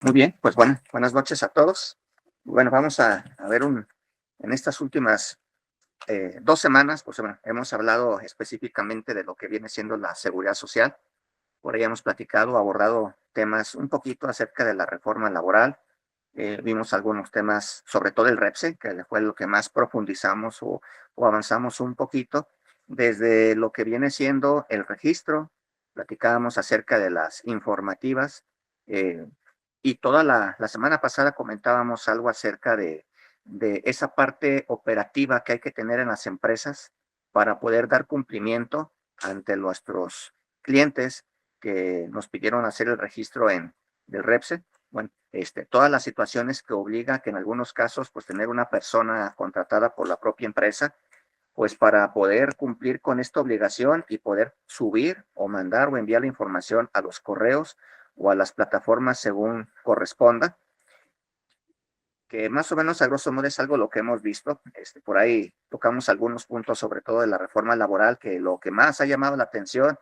Muy bien, pues bueno, buenas noches a todos. Bueno, vamos a ver en estas últimas 2 semanas, pues bueno, hemos hablado específicamente de lo que viene siendo la seguridad social. Por ahí hemos platicado, abordado temas un poquito acerca de la reforma laboral. Vimos algunos temas, sobre todo el REPSE, que fue lo que más profundizamos o avanzamos un poquito, desde lo que viene siendo el registro, platicábamos acerca de las informativas, eh, y toda la semana pasada comentábamos algo acerca de esa parte operativa que hay que tener en las empresas para poder dar cumplimiento ante nuestros clientes que nos pidieron hacer el registro del REPSE. Bueno, todas las situaciones que obliga que en algunos casos, pues tener una persona contratada por la propia empresa, pues para poder cumplir con esta obligación y poder subir o mandar o enviar la información a los correos o a las plataformas según corresponda, que más o menos a grosso modo es algo lo que hemos visto. Por ahí tocamos algunos puntos, sobre todo de la reforma laboral, que lo que más ha llamado la atención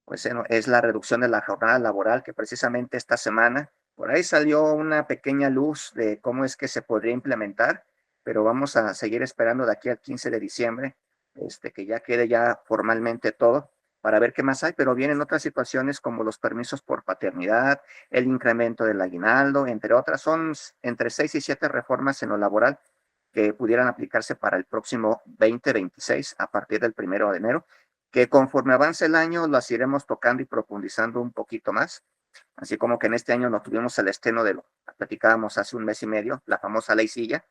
pues es la reducción de la jornada laboral, que precisamente esta semana por ahí salió una pequeña luz de cómo es que se podría implementar, pero vamos a seguir esperando de aquí al 15 de diciembre, que ya quede ya formalmente todo para ver qué más hay, pero vienen otras situaciones como los permisos por paternidad, el incremento del aguinaldo, entre otras. Son entre 6 y 7 reformas en lo laboral que pudieran aplicarse para el próximo 2026 a partir del 1 de enero, que conforme avance el año las iremos tocando y profundizando un poquito más, así como que en este año no tuvimos el estreno de lo que platicábamos hace un mes y medio, la famosa ley silla,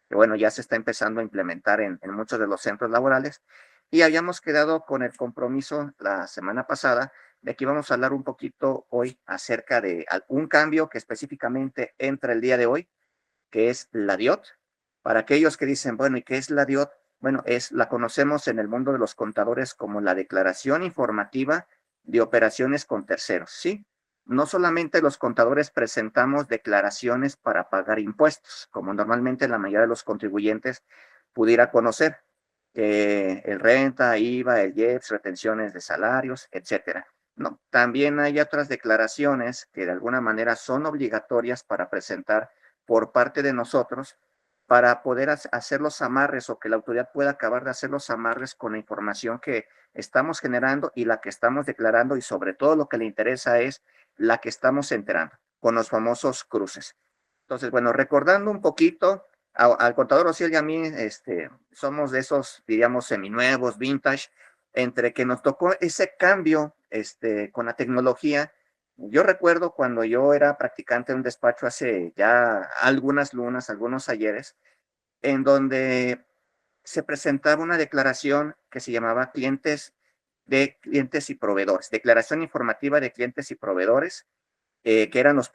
que bueno, ya se está empezando a implementar en muchos de los centros laborales, y habíamos quedado con el compromiso la semana pasada de que íbamos a hablar un poquito hoy acerca de algún cambio que específicamente entra el día de hoy, que es la DIOT. Para aquellos que dicen, bueno, ¿y qué es la DIOT? Bueno, la conocemos en el mundo de los contadores como la declaración informativa de operaciones con terceros, ¿sí? No solamente los contadores presentamos declaraciones para pagar impuestos, como normalmente la mayoría de los contribuyentes pudiera conocer, el renta, IVA, el IEPS, retenciones de salarios, etcétera. No, también hay otras declaraciones que de alguna manera son obligatorias para presentar por parte de nosotros para poder hacer los amarres o que la autoridad pueda acabar de hacer los amarres con la información que estamos generando y la que estamos declarando, y sobre todo lo que le interesa es la que estamos enterando con los famosos cruces. Entonces, bueno, recordando un poquito, al contador Ociel y a mí, somos de esos, diríamos, seminuevos, vintage, entre que nos tocó ese cambio, con la tecnología. Yo recuerdo cuando yo era practicante en un despacho hace ya algunas lunas, algunos ayeres, en donde se presentaba una declaración que se llamaba clientes y proveedores, declaración informativa de clientes y proveedores, que eran los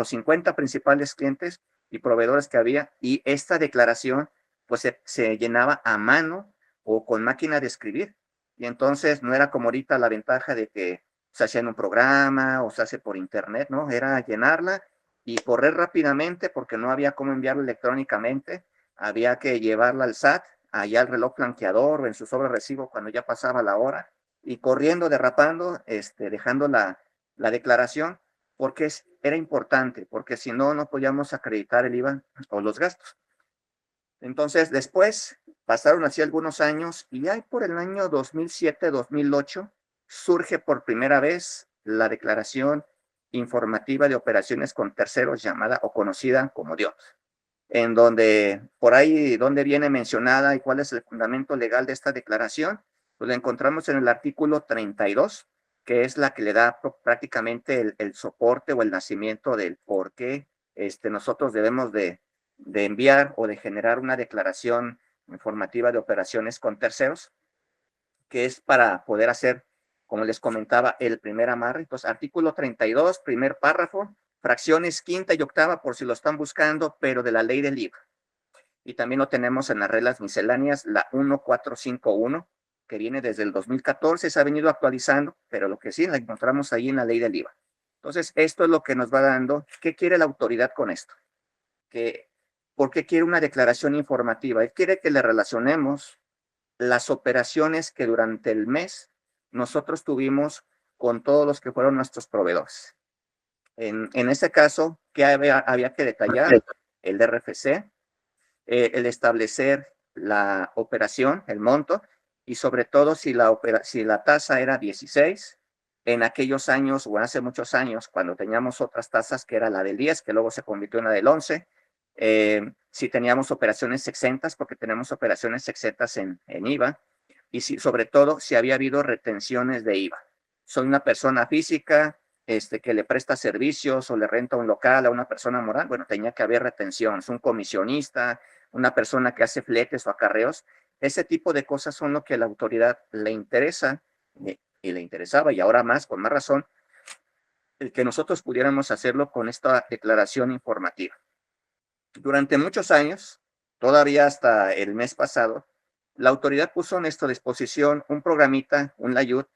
50 principales clientes y proveedores que había, y esta declaración pues se llenaba a mano o con máquina de escribir, y entonces no era como ahorita la ventaja de que se hacía en un programa o se hace por internet, ¿no? Era llenarla y correr rápidamente porque no había cómo enviarla electrónicamente, había que llevarla al SAT, allá al reloj blanqueador o en su sobre recibo cuando ya pasaba la hora, y corriendo, derrapando, dejando la declaración, porque era importante, porque si no, no podíamos acreditar el IVA o los gastos. Entonces, después pasaron así algunos años y ahí por el año 2007-2008 surge por primera vez la declaración informativa de operaciones con terceros, llamada o conocida como DIOT, en donde por ahí donde viene mencionada y cuál es el fundamento legal de esta declaración, pues la encontramos en el artículo 32, que es la que le da prácticamente el soporte o el nacimiento del por qué, nosotros debemos de enviar o de generar una declaración informativa de operaciones con terceros, que es para poder hacer, como les comentaba, el primer amarre. Entonces, artículo 32, primer párrafo, fracciones quinta y octava, por si lo están buscando, pero de la ley del IVA. Y también lo tenemos en las reglas misceláneas, la 1451, que viene desde el 2014, se ha venido actualizando, pero lo que sí la encontramos ahí en la ley del IVA. Entonces, esto es lo que nos va dando. ¿Qué quiere la autoridad con esto? Que, ¿por qué quiere una declaración informativa? Él quiere que le relacionemos las operaciones que durante el mes nosotros tuvimos con todos los que fueron nuestros proveedores. En este caso, ¿qué había que detallar? El RFC, el establecer la operación, el monto, y sobre todo si la tasa era 16, en aquellos años o hace muchos años, cuando teníamos otras tasas que era la del 10, que luego se convirtió en la del 11, si teníamos operaciones exentas, porque tenemos operaciones exentas en IVA, y si, sobre todo si había habido retenciones de IVA. Soy una persona física, que le presta servicios o le renta un local a una persona moral, bueno, tenía que haber retención. Es un comisionista, una persona que hace fletes o acarreos. Ese tipo de cosas son lo que a la autoridad le interesa y le interesaba, y ahora más, con más razón, el que nosotros pudiéramos hacerlo con esta declaración informativa. Durante muchos años, todavía hasta el mes pasado, la autoridad puso a nuestra disposición un programita, un layut,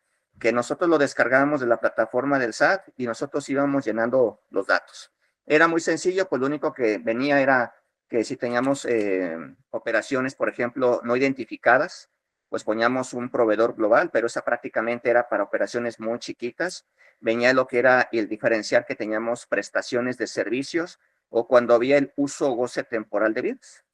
que nosotros lo descargábamos de la plataforma del SAT y nosotros íbamos llenando los datos. Era muy sencillo, pues lo único que venía era que si teníamos operaciones, por ejemplo, no identificadas, pues poníamos un proveedor global, pero esa prácticamente era para operaciones muy chiquitas. Venía lo que era el diferencial que teníamos prestaciones de servicios, o cuando había el uso o goce temporal de bienes.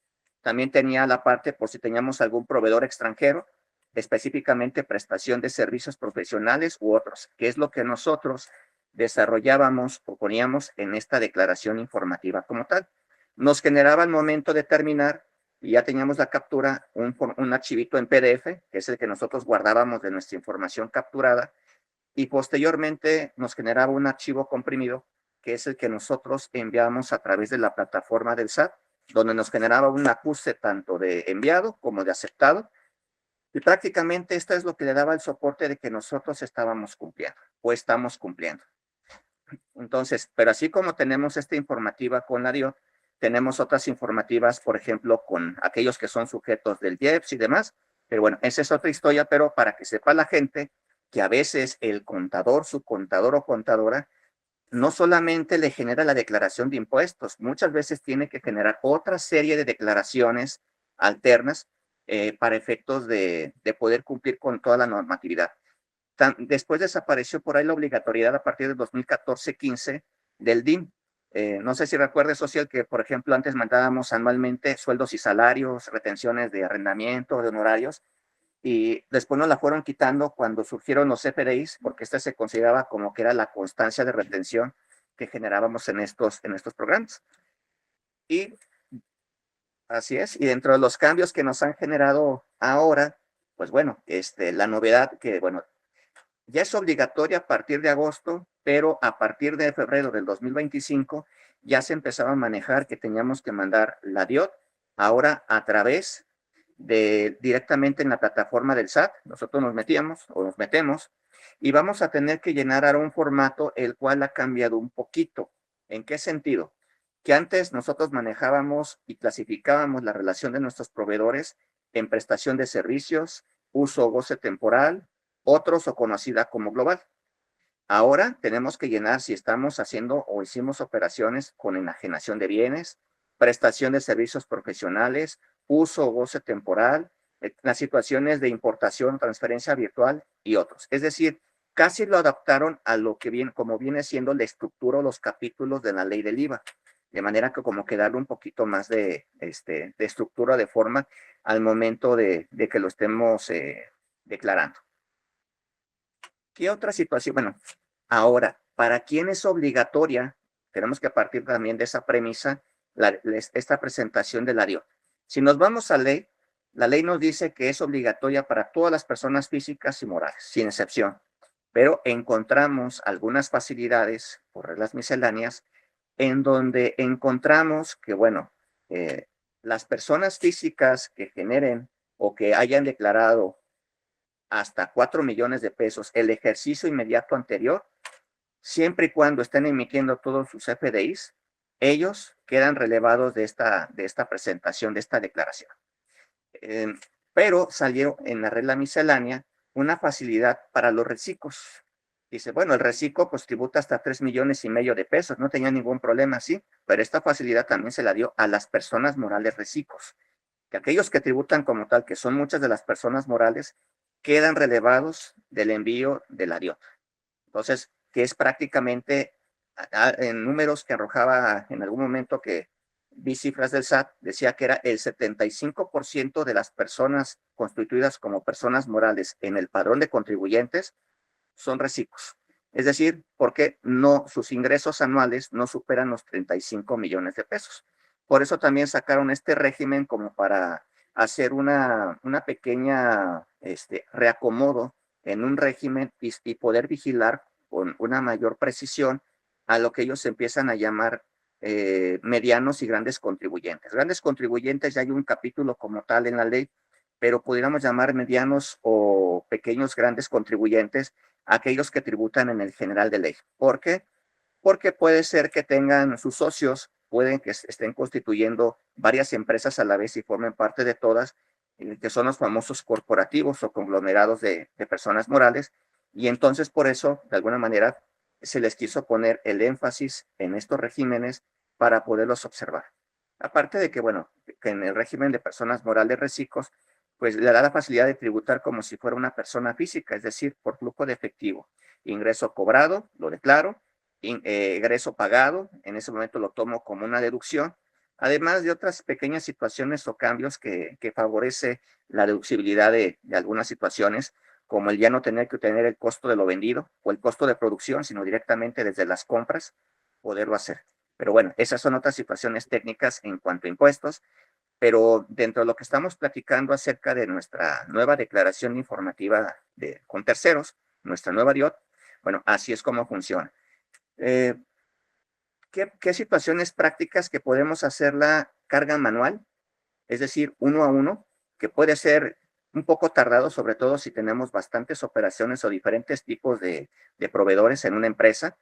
También tenía la parte por si teníamos algún proveedor extranjero, específicamente prestación de servicios profesionales u otros, que es lo que nosotros desarrollábamos o poníamos en esta declaración informativa como tal. Nos generaba al momento de terminar, y ya teníamos la captura, un archivito en PDF, que es el que nosotros guardábamos de nuestra información capturada, y posteriormente nos generaba un archivo comprimido, que es el que nosotros enviamos a través de la plataforma del SAT, donde nos generaba un acuse tanto de enviado como de aceptado, y prácticamente esto es lo que le daba el soporte de que nosotros estábamos cumpliendo o estamos cumpliendo. Entonces, pero así como tenemos esta informativa con la DIOT, tenemos otras informativas, por ejemplo, con aquellos que son sujetos del IEPS y demás, pero bueno, esa es otra historia, pero para que sepa la gente que a veces el contador, su contador o contadora, no solamente le genera la declaración de impuestos, muchas veces tiene que generar otra serie de declaraciones alternas para efectos de poder cumplir con toda la normatividad. Después desapareció por ahí la obligatoriedad a partir del 2014-15 del DIM. No sé si recuerdes, Social, que por ejemplo antes mandábamos anualmente sueldos y salarios, retenciones de arrendamiento, de honorarios, y después nos la fueron quitando cuando surgieron los CFDIs, porque esta se consideraba como que era la constancia de retención que generábamos en estos programas. Y así es, y dentro de los cambios que nos han generado ahora, pues bueno, la novedad que, bueno, ya es obligatoria a partir de agosto, pero a partir de febrero del 2025 ya se empezaba a manejar que teníamos que mandar la DIOT ahora a través directamente en la plataforma del SAT. Nosotros nos metíamos o nos metemos y vamos a tener que llenar ahora un formato el cual ha cambiado un poquito. ¿En qué sentido? Que antes nosotros manejábamos y clasificábamos la relación de nuestros proveedores en prestación de servicios, uso o goce temporal, otros o conocida como global. Ahora tenemos que llenar si estamos haciendo o hicimos operaciones con enajenación de bienes, prestación de servicios profesionales, uso o goce temporal, las situaciones de importación, transferencia virtual y otros. Es decir, casi lo adaptaron a lo que viene, como viene siendo la estructura o los capítulos de la ley del IVA, de manera que como que darle un poquito más de estructura, de forma al momento de que lo estemos declarando. ¿Qué otra situación? Bueno, ahora, ¿para quién es obligatoria? Tenemos que partir también de esa premisa, esta presentación de la DIOT. Si nos vamos a ley, la ley nos dice que es obligatoria para todas las personas físicas y morales, sin excepción. Pero encontramos algunas facilidades por reglas misceláneas en donde encontramos que, bueno, las personas físicas que generen o que hayan declarado hasta 4 millones de pesos el ejercicio inmediato anterior, siempre y cuando estén emitiendo todos sus FDIs, ellos quedan relevados de esta presentación, de esta declaración. Pero salió en la regla miscelánea una facilidad para los reciclos. Dice, bueno, el reciclo pues tributa hasta 3 millones y medio de pesos, no tenía ningún problema, sí, pero esta facilidad también se la dio a las personas morales reciclos, que aquellos que tributan como tal, que son muchas de las personas morales, quedan relevados del envío de la DIOT. Entonces, que es prácticamente en números que arrojaba en algún momento que vi cifras del SAT, decía que era el 75% de las personas constituidas como personas morales en el padrón de contribuyentes son reciclos. Es decir, porque no, sus ingresos anuales no superan los 35 millones de pesos. Por eso también sacaron este régimen como para hacer una pequeña reacomodo en un régimen y poder vigilar con una mayor precisión a lo que ellos empiezan a llamar medianos y grandes contribuyentes. Grandes contribuyentes ya hay un capítulo como tal en la ley, pero pudiéramos llamar medianos o pequeños grandes contribuyentes aquellos que tributan en el general de ley. ¿Por qué? Porque puede ser que tengan sus socios, pueden que estén constituyendo varias empresas a la vez y formen parte de todas, que son los famosos corporativos o conglomerados de personas morales, y entonces por eso, de alguna manera, se les quiso poner el énfasis en estos regímenes para poderlos observar. Aparte de que, bueno, que en el régimen de personas morales reciclos, pues le da la facilidad de tributar como si fuera una persona física, es decir, por flujo de efectivo. Ingreso cobrado, lo declaro, ingreso pagado, en ese momento lo tomo como una deducción, además de otras pequeñas situaciones o cambios que favorece la deducibilidad de algunas situaciones, como el ya no tener que tener el costo de lo vendido o el costo de producción, sino directamente desde las compras poderlo hacer. Pero bueno, esas son otras situaciones técnicas en cuanto a impuestos, pero dentro de lo que estamos platicando acerca de nuestra nueva declaración informativa con terceros, nuestra nueva DIOT, bueno, así es como funciona. Eh, ¿Qué situaciones prácticas que podemos hacer la carga manual? Es decir, uno a uno, que puede ser un poco tardado, sobre todo si tenemos bastantes operaciones o diferentes tipos de proveedores en una empresa.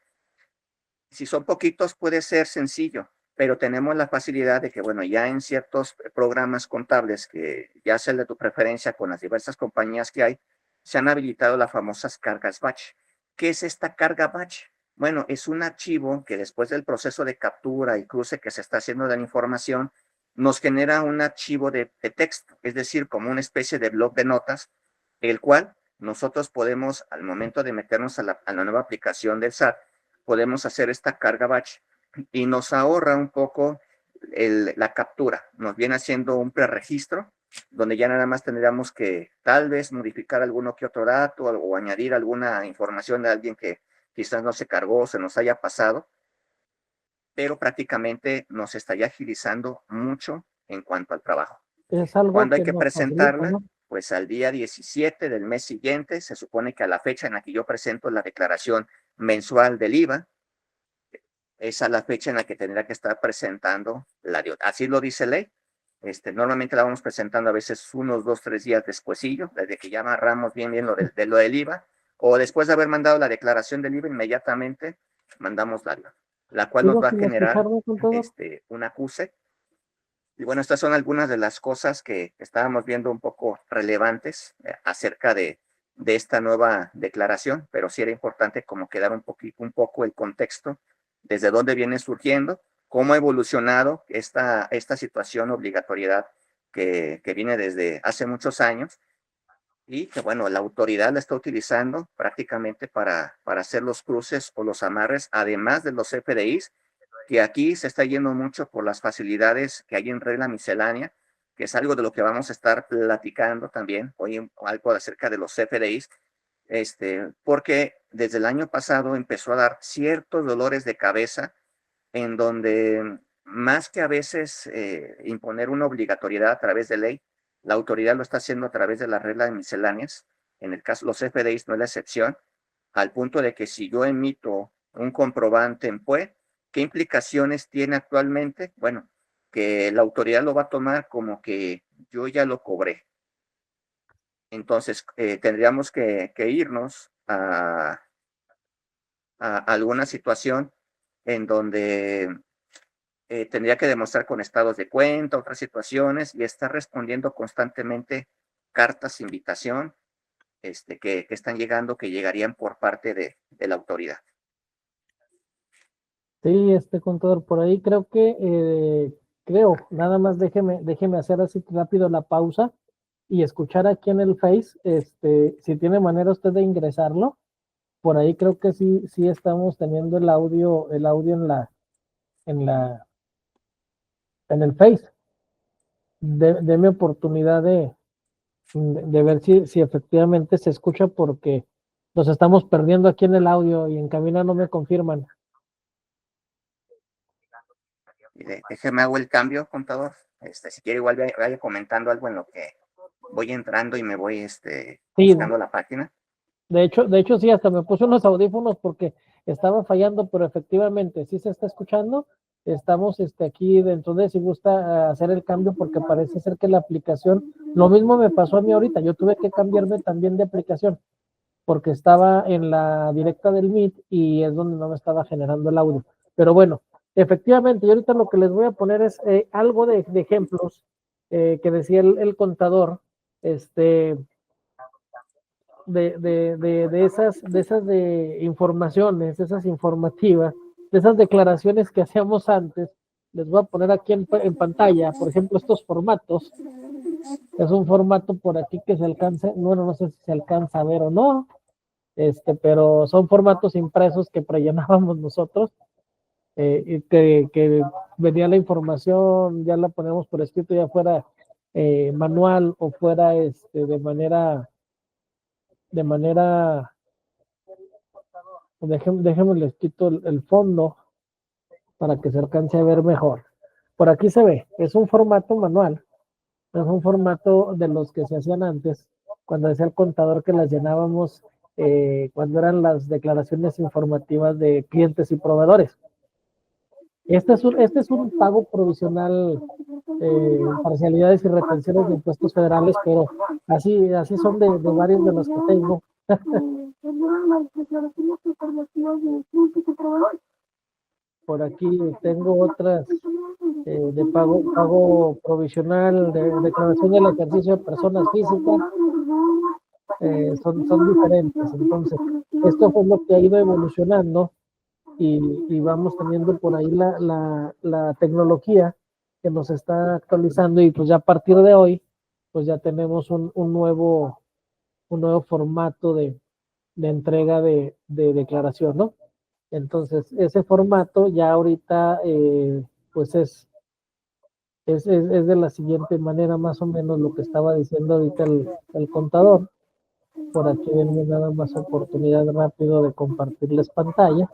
Si son poquitos puede ser sencillo, pero tenemos la facilidad de que, bueno, ya en ciertos programas contables que ya sea el de tu preferencia con las diversas compañías que hay, se han habilitado las famosas cargas batch. ¿Qué es esta carga batch? Bueno, es un archivo que después del proceso de captura y cruce que se está haciendo de la información, nos genera un archivo de texto, es decir, como una especie de blog de notas, el cual nosotros podemos, al momento de meternos a la nueva aplicación del SAT, podemos hacer esta carga batch y nos ahorra un poco la captura. Nos viene haciendo un preregistro donde ya nada más tendríamos que tal vez modificar alguno que otro dato o añadir alguna información de alguien que quizás no se cargó o se nos haya pasado, pero prácticamente nos estaría agilizando mucho en cuanto al trabajo. Es algo ¿Cuándo hay que que nos facilita, presentarla? ¿no? Pues al día 17 del mes siguiente, se supone que a la fecha en la que yo presento la declaración mensual del IVA, es a la fecha en la que tendrá que estar presentando la DIOT. Así lo dice ley. Normalmente la vamos presentando a veces unos 2, 3 días despuesillo, desde que ya amarramos bien lo lo del IVA, o después de haber mandado la declaración del IVA, inmediatamente mandamos la DIOT, la cual nos Sigo va a sin generar escucharme, contador. un acuse. Y bueno, estas son algunas de las cosas que estábamos viendo un poco relevantes acerca de esta nueva declaración, pero sí era importante como quedar un poco el contexto, desde dónde viene surgiendo, cómo ha evolucionado esta situación, obligatoriedad que viene desde hace muchos años y que, bueno, la autoridad la está utilizando prácticamente para hacer los cruces o los amarres, además de los FDIs, que aquí se está yendo mucho por las facilidades que hay en regla miscelánea, que es algo de lo que vamos a estar platicando también hoy, algo acerca de los FDIs, porque desde el año pasado empezó a dar ciertos dolores de cabeza en donde más que a veces imponer una obligatoriedad a través de ley, la autoridad lo está haciendo a través de las reglas misceláneas. En el caso, los FDIs no es la excepción, al punto de que si yo emito un comprobante en PUE, ¿qué implicaciones tiene actualmente? Bueno, que la autoridad lo va a tomar como que yo ya lo cobré. Entonces, tendríamos que irnos a alguna situación en donde tendría que demostrar con estados de cuenta, otras situaciones, y estar respondiendo constantemente cartas, invitación, que están llegando, que llegarían por parte de la autoridad. Sí, contador, por ahí nada más déjeme hacer así rápido la pausa y escuchar aquí en el Face, si tiene manera usted de ingresarlo, por ahí creo que sí estamos teniendo el audio en el Face. Deme oportunidad de ver si efectivamente se escucha, porque nos estamos perdiendo aquí en el audio y en cabina no me confirman. Déjeme hago el cambio, contador. Si quiere, igual vaya comentando algo en lo que voy entrando y me voy Sí, buscando la página. de hecho sí, hasta me puse unos audífonos porque estaba fallando, pero efectivamente sí se está escuchando. Estamos aquí dentro de, si gusta hacer el cambio, porque parece ser que la aplicación, lo mismo me pasó a mí ahorita, yo tuve que cambiarme también de aplicación porque estaba en la directa del Meet y es donde no me estaba generando el audio. Pero bueno, efectivamente, yo ahorita lo que les voy a poner es algo de ejemplos que decía el contador, de esas de informaciones, de esas informativas, de esas declaraciones que hacíamos antes. Les voy a poner aquí en pantalla, por ejemplo, estos formatos. Es un formato por aquí que se alcanza, bueno, no sé si se alcanza a ver o no, pero son formatos impresos que prellenábamos nosotros, y que venía la información, ya la ponemos por escrito, ya fuera manual o fuera de manera, déjenme les quito el fondo para que se alcance a ver mejor. Por aquí se ve, es un formato manual, es un formato de los que se hacían antes, cuando decía el contador que las llenábamos cuando eran las declaraciones informativas de clientes y proveedores. Este es un pago provisional, parcialidades y retenciones de impuestos federales, pero así son de varios de los que tengo. Por aquí tengo otras de pago provisional, de declaración del ejercicio de personas físicas, son diferentes. Entonces, esto fue lo que ha ido evolucionando y vamos teniendo por ahí la tecnología que nos está actualizando, y pues ya a partir de hoy, pues ya tenemos un nuevo formato de entrega de declaración, ¿no? Entonces, ese formato ya ahorita, pues es de la siguiente manera, más o menos lo que estaba diciendo ahorita el contador. Por aquí denme nada más oportunidad rápido de compartirles pantalla.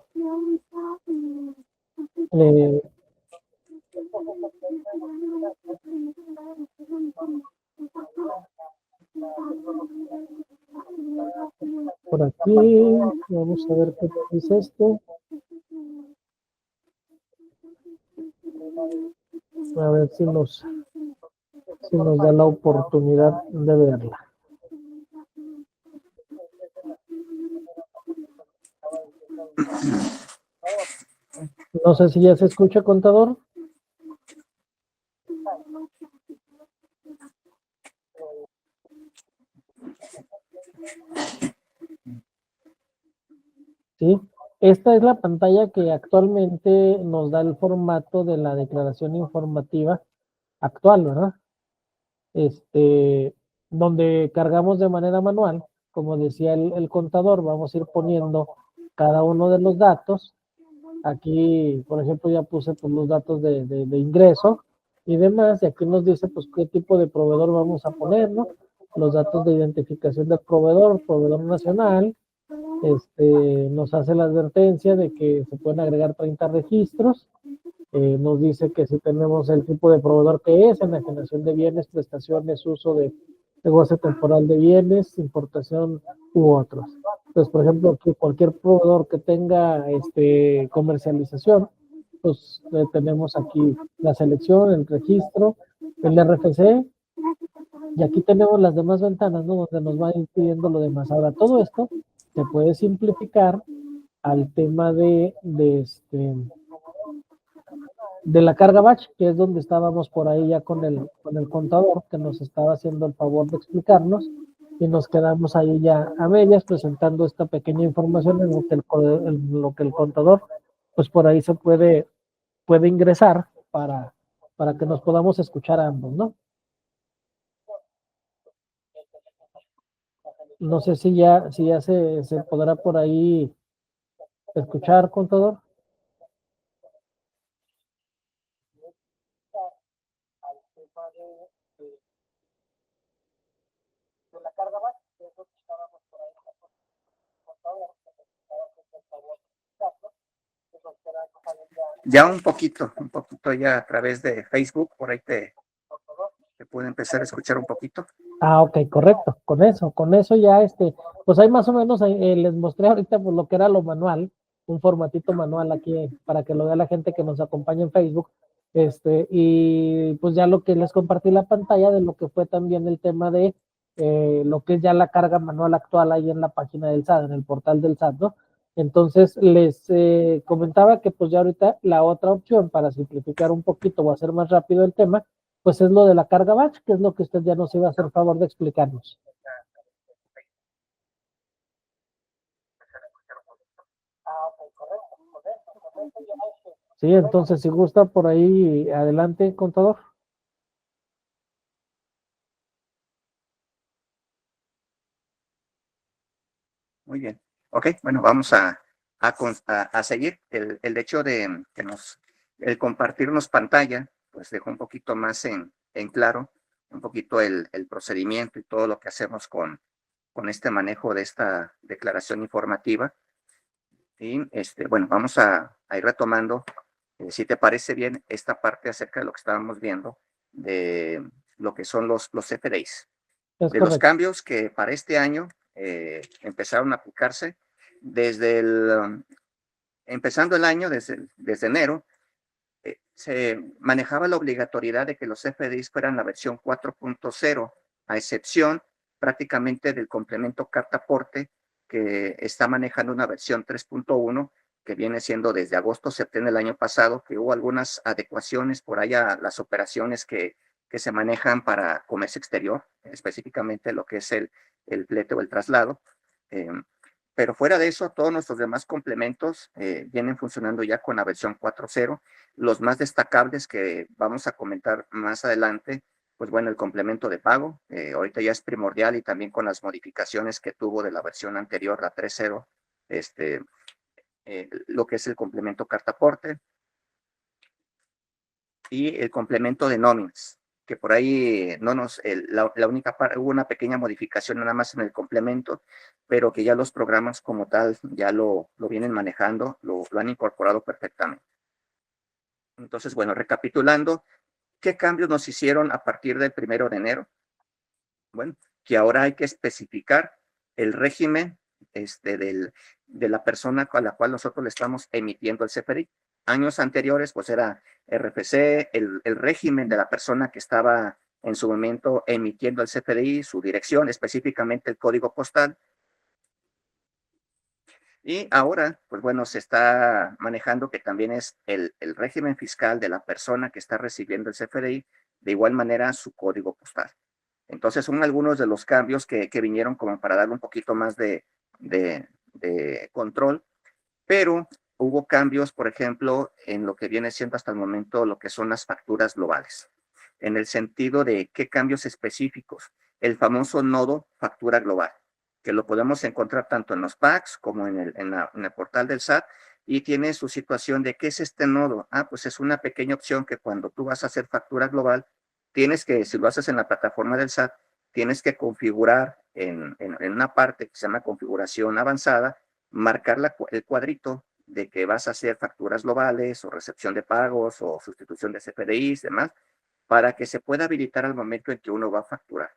Eh, por aquí, vamos a ver qué dice esto. A ver si nos da la oportunidad de verla. No sé si ya se escucha, contador. Sí, esta es la pantalla que actualmente nos da el formato de la declaración informativa actual, ¿verdad? Donde cargamos de manera manual, como decía el contador, vamos a ir poniendo cada uno de los datos. Aquí, por ejemplo, ya puse pues, los datos de ingreso y demás, y aquí nos dice pues qué tipo de proveedor vamos a poner, ¿no? Los datos de identificación del proveedor nacional. Nos hace la advertencia de que se pueden agregar 30 registros. Nos dice que si tenemos el tipo de proveedor que es, enajenación de bienes, prestaciones, uso de negocio temporal de bienes, importación u otros. Entonces, por ejemplo, que cualquier proveedor que tenga comercialización, pues tenemos aquí la selección, el registro, el RFC, y aquí tenemos las demás ventanas, ¿no? Donde nos va a ir pidiendo lo demás. Ahora, todo esto se puede simplificar al tema de la carga batch, que es donde estábamos por ahí ya con el contador, que nos estaba haciendo el favor de explicarnos, y nos quedamos ahí ya a medias presentando esta pequeña información en lo que el contador, pues por ahí se puede ingresar para que nos podamos escuchar a ambos, ¿no? No sé si ya se podrá por ahí escuchar, contador. Ya un poquito ya a través de Facebook, por ahí te puede empezar a escuchar un poquito. Ah, ok, correcto. Con eso ya pues ahí más o menos les mostré ahorita pues lo que era lo manual, un formatito manual aquí para que lo vea la gente que nos acompaña en Facebook. Y pues ya lo que les compartí la pantalla de lo que fue también el tema de lo que es ya la carga manual actual ahí en la página del SAT, en el portal del SAT, ¿no? Entonces les comentaba que pues ya ahorita la otra opción para simplificar un poquito o hacer más rápido el tema pues es lo de la carga batch, que es lo que usted ya nos iba a hacer favor de explicarnos. Sí, entonces si gusta por ahí, adelante, contador. Muy bien. Ok, bueno, vamos a seguir. El hecho de que el compartirnos pantalla, pues dejó un poquito más en claro, un poquito el procedimiento y todo lo que hacemos con este manejo de esta declaración informativa. Y bueno, vamos a ir retomando, si te parece bien, esta parte acerca de lo que estábamos viendo, de lo que son los FDIs, Es de los correcto. cambios que para este año empezaron a aplicarse desde empezando el año, desde enero, se manejaba la obligatoriedad de que los FDIs fueran la versión 4.0, a excepción prácticamente del complemento carta aporte, que está manejando una versión 3.1, que viene siendo desde agosto-septiembre del año pasado, que hubo algunas adecuaciones por ahí a las operaciones que se manejan para comercio exterior, específicamente lo que es el flete o el traslado. Eh, pero fuera de eso, todos nuestros demás complementos vienen funcionando ya con la versión 4.0. Los más destacables que vamos a comentar más adelante, pues bueno, el complemento de pago, ahorita ya es primordial y también con las modificaciones que tuvo de la versión anterior, la 3.0, lo que es el complemento carta aporte y el complemento de nóminas, que por ahí no la única parte, hubo una pequeña modificación nada más en el complemento, pero que ya los programas como tal ya lo vienen manejando, lo han incorporado perfectamente. Entonces, bueno, recapitulando, ¿qué cambios nos hicieron a partir del 1 de enero? Bueno, que ahora hay que especificar el régimen de la persona a la cual nosotros le estamos emitiendo el CFDI. Años anteriores, pues era RFC, el régimen de la persona que estaba en su momento emitiendo el CFDI, su dirección, específicamente el código postal. Y ahora, pues bueno, se está manejando que también es el régimen fiscal de la persona que está recibiendo el CFDI, de igual manera su código postal. Entonces son algunos de los cambios que vinieron como para darle un poquito más de control, pero hubo cambios, por ejemplo, en lo que viene siendo hasta el momento lo que son las facturas globales, en el sentido de qué cambios específicos, el famoso nodo factura global, que lo podemos encontrar tanto en los packs como en el portal del SAT, y tiene su situación de qué es este nodo. Ah, pues es una pequeña opción que cuando tú vas a hacer factura global, tienes que, si lo haces en la plataforma del SAT, tienes que configurar en una parte que se llama configuración avanzada, marcar el cuadrito de que vas a hacer facturas globales o recepción de pagos o sustitución de CFDIs, demás, para que se pueda habilitar al momento en que uno va a facturar.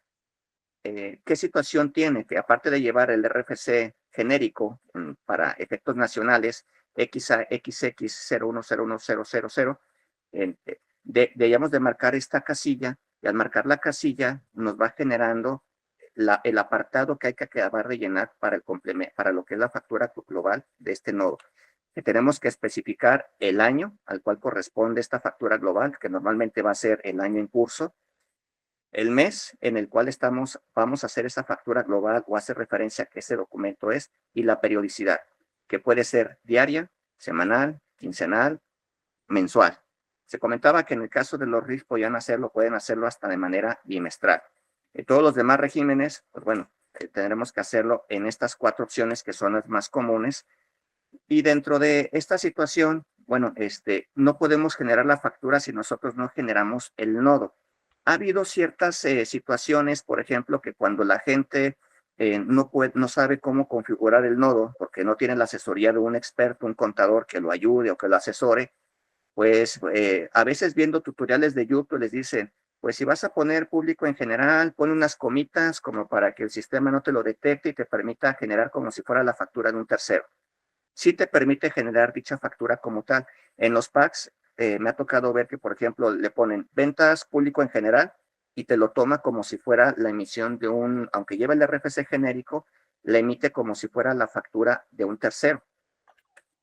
¿Qué situación tiene? Que aparte de llevar el RFC genérico para efectos nacionales XX01010000, debíamos de marcar esta casilla, y al marcar la casilla nos va generando el apartado que hay que acabar de llenar para, para lo que es la factura global de este nodo, que tenemos que especificar el año al cual corresponde esta factura global, que normalmente va a ser el año en curso, el mes en el cual vamos a hacer esa factura global o hacer referencia a que ese documento es, y la periodicidad, que puede ser diaria, semanal, quincenal, mensual. Se comentaba que en el caso de los RIF pueden hacerlo hasta de manera bimestral. En todos los demás regímenes, pues bueno, tendremos que hacerlo en estas 4 opciones que son las más comunes. Y dentro de esta situación, bueno, no podemos generar la factura si nosotros no generamos el nodo. Ha habido ciertas situaciones, por ejemplo, que cuando la gente no sabe cómo configurar el nodo, porque no tiene la asesoría de un experto, un contador que lo ayude o que lo asesore, pues a veces viendo tutoriales de YouTube les dicen, pues si vas a poner público en general, pon unas comitas como para que el sistema no te lo detecte y te permita generar como si fuera la factura de un tercero. Sí te permite generar dicha factura como tal. En los packs me ha tocado ver que, por ejemplo, le ponen ventas público en general y te lo toma como si fuera la emisión de aunque lleva el RFC genérico, la emite como si fuera la factura de un tercero.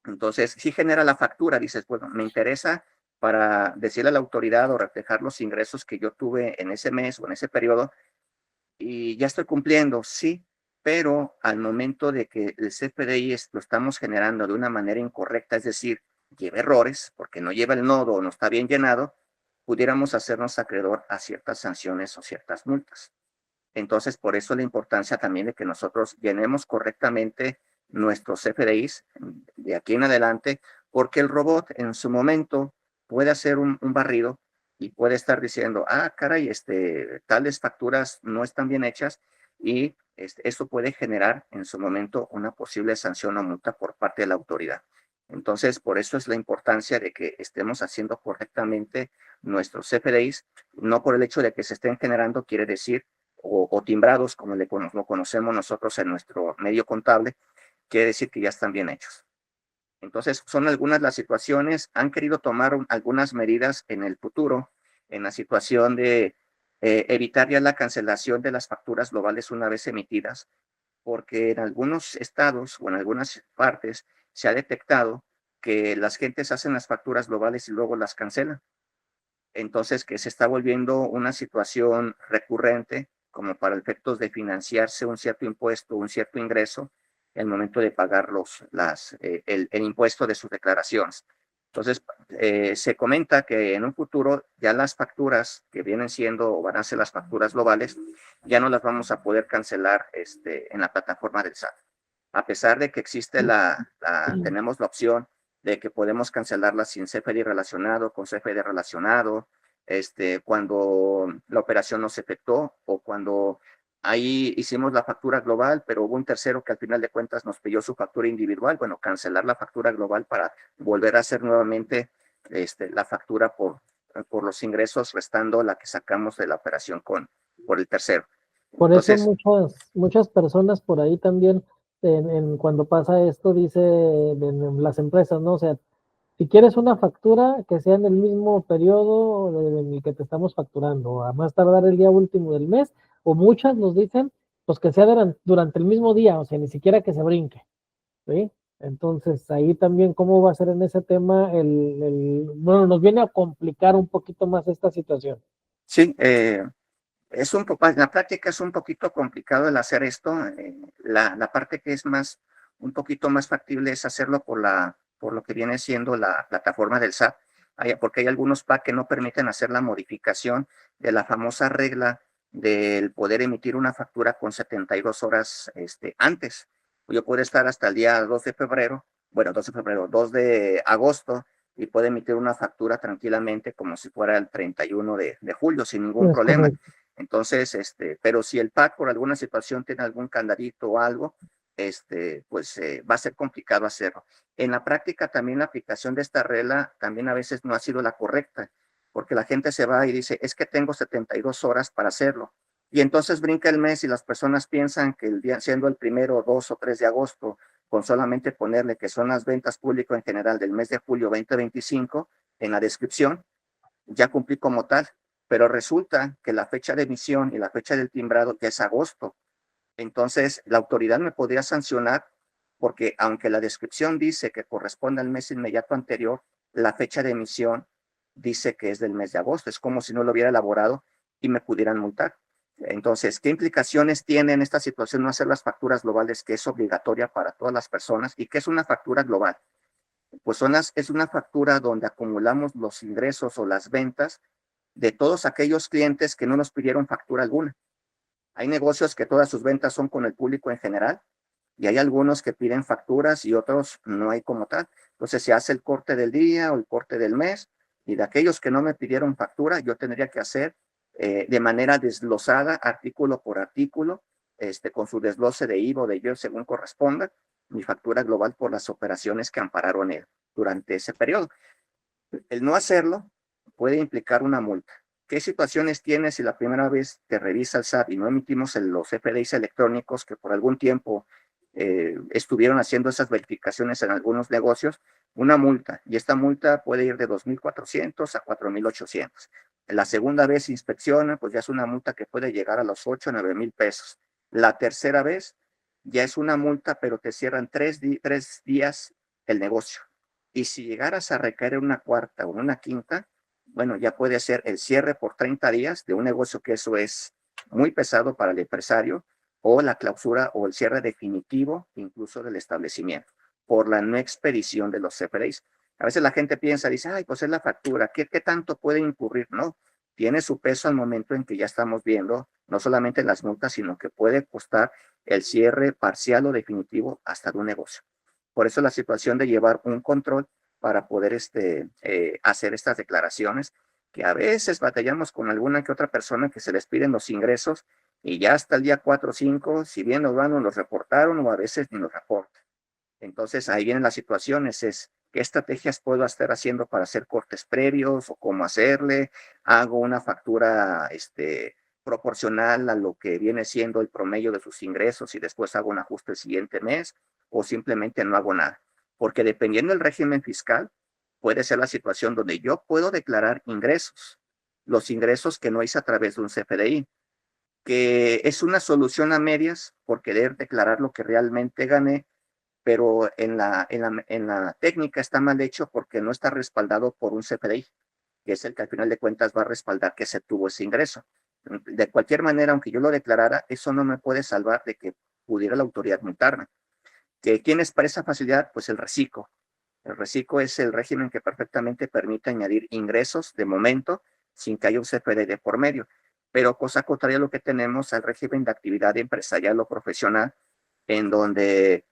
Entonces, sí genera la factura, dices, bueno, me interesa para decirle a la autoridad o reflejar los ingresos que yo tuve en ese mes o en ese periodo y ya estoy cumpliendo, sí, pero al momento de que el CFDI lo estamos generando de una manera incorrecta, es decir, lleva errores porque no lleva el nodo o no está bien llenado, pudiéramos hacernos acreedor a ciertas sanciones o ciertas multas. Entonces, por eso la importancia también de que nosotros llenemos correctamente nuestros CFDIs de aquí en adelante, porque el robot en su momento puede hacer un barrido y puede estar diciendo, ah, caray, tales facturas no están bien hechas y eso puede generar en su momento una posible sanción o multa por parte de la autoridad. Entonces, por eso es la importancia de que estemos haciendo correctamente nuestros CFDIs, no por el hecho de que se estén generando, quiere decir o timbrados, como lo conocemos nosotros en nuestro medio contable, quiere decir que ya están bien hechos. Entonces, son algunas las situaciones. Han querido tomar algunas medidas en el futuro, en la situación de evitar ya la cancelación de las facturas globales una vez emitidas, porque en algunos estados o en algunas partes se ha detectado que las gentes hacen las facturas globales y luego las cancelan. Entonces, que se está volviendo una situación recurrente como para efectos de financiarse un cierto impuesto, un cierto ingreso, en el momento de pagar el impuesto de sus declaraciones. Entonces, se comenta que en un futuro ya las facturas que vienen siendo o van a ser las facturas globales, ya no las vamos a poder cancelar en la plataforma del SAT. A pesar de que existe tenemos la opción de que podemos cancelarlas sin CFDI relacionado, con CFDI relacionado, cuando la operación no se efectuó o cuando ahí hicimos la factura global, pero hubo un tercero que al final de cuentas nos pidió su factura individual, bueno, cancelar la factura global para volver a hacer nuevamente la factura por los ingresos, restando la que sacamos de la operación por el tercero. Por eso Entonces, muchas personas por ahí también, cuando pasa esto, dice en las empresas, ¿no? O sea, si quieres una factura que sea en el mismo periodo en el que te estamos facturando, a más tardar el día último del mes, o muchas nos dicen, pues que sea durante el mismo día, o sea, ni siquiera que se brinque, ¿sí? Entonces, ahí también, ¿cómo va a ser en ese tema? Bueno, nos viene a complicar un poquito más esta situación. sí, en la práctica es un poquito complicado el hacer esto. La parte que es un poquito más factible es hacerlo por lo que viene siendo la plataforma del SAT, porque hay algunos PAC que no permiten hacer la modificación de la famosa regla del poder emitir una factura con 72 horas antes. Yo puedo estar hasta el día 2 de febrero, bueno, 2 de febrero, 2 de agosto, y puedo emitir una factura tranquilamente como si fuera el 31 de julio, sin ningún Es problema. correcto. Entonces, pero si el PAC por alguna situación tiene algún candadito o algo, pues va a ser complicado hacerlo. En la práctica también la aplicación de esta regla también a veces no ha sido la correcta, porque la gente se va y dice, es que tengo 72 horas para hacerlo. Y entonces brinca el mes y las personas piensan que el día, siendo el 1, 2 o 3 de agosto, con solamente ponerle que son las ventas público en general del mes de julio 2025 en la descripción, ya cumplí como tal, pero resulta que la fecha de emisión y la fecha del timbrado ya es agosto. Entonces, la autoridad me podría sancionar porque aunque la descripción dice que corresponde al mes inmediato anterior, la fecha de emisión dice que es del mes de agosto. Es como si no lo hubiera elaborado y me pudieran multar. Entonces, ¿qué implicaciones tiene en esta situación no hacer las facturas globales, que es obligatoria para todas las personas? ¿Y qué es una factura global? Pues es una factura donde acumulamos los ingresos o las ventas de todos aquellos clientes que no nos pidieron factura alguna. Hay negocios que todas sus ventas son con el público en general y hay algunos que piden facturas y otros no hay como tal. Entonces se hace el corte del día o el corte del mes y de aquellos que no me pidieron factura, yo tendría que hacer de manera desglosada, artículo por artículo, con su desglose de IVA o de IVA según corresponda, mi factura global por las operaciones que ampararon él durante ese periodo. El no hacerlo puede implicar una multa. ¿Qué situaciones tienes si la primera vez te revisa el SAT y no emitimos los FDIs electrónicos que por algún tiempo estuvieron haciendo esas verificaciones en algunos negocios? Una multa, y esta multa puede ir de 2,400 a 4,800. La segunda vez inspecciona, pues ya es una multa que puede llegar a los 8 o 9,000 pesos. La tercera vez ya es una multa, pero te cierran 3 días el negocio. Y si llegaras a recaer en una cuarta o en una quinta, bueno, ya puede ser el cierre por 30 días de un negocio, que eso es muy pesado para el empresario, o la clausura o el cierre definitivo incluso del establecimiento por la no expedición de los CFDIs. A veces la gente piensa, dice, ay, pues es la factura, ¿qué tanto puede incurrir? No, tiene su peso al momento en que ya estamos viendo no solamente las multas, sino que puede costar el cierre parcial o definitivo hasta de un negocio. Por eso la situación de llevar un control para poder hacer estas declaraciones, que a veces batallamos con alguna que otra persona que se les piden los ingresos y ya hasta el día 4 o 5, si bien nos van, nos los reportaron o a veces ni nos reportan. Entonces ahí vienen las situaciones, es qué estrategias puedo estar haciendo para hacer cortes previos o cómo hacerle, hago una factura proporcional a lo que viene siendo el promedio de sus ingresos y después hago un ajuste el siguiente mes o simplemente no hago nada. Porque dependiendo del régimen fiscal, puede ser la situación donde yo puedo declarar ingresos, los ingresos que no hice a través de un CFDI, que es una solución a medias por querer declarar lo que realmente gané, pero en la técnica está mal hecho porque no está respaldado por un CFDI, que es el que al final de cuentas va a respaldar que se tuvo ese ingreso. De cualquier manera, aunque yo lo declarara, eso no me puede salvar de que pudiera la autoridad multarme. ¿Quién es para esa facilidad? Pues el reciclo. El reciclo es el régimen que perfectamente permite añadir ingresos de momento sin que haya un CFDI de por medio. Pero cosa contraria a lo que tenemos al régimen de actividad empresarial o profesional, en donde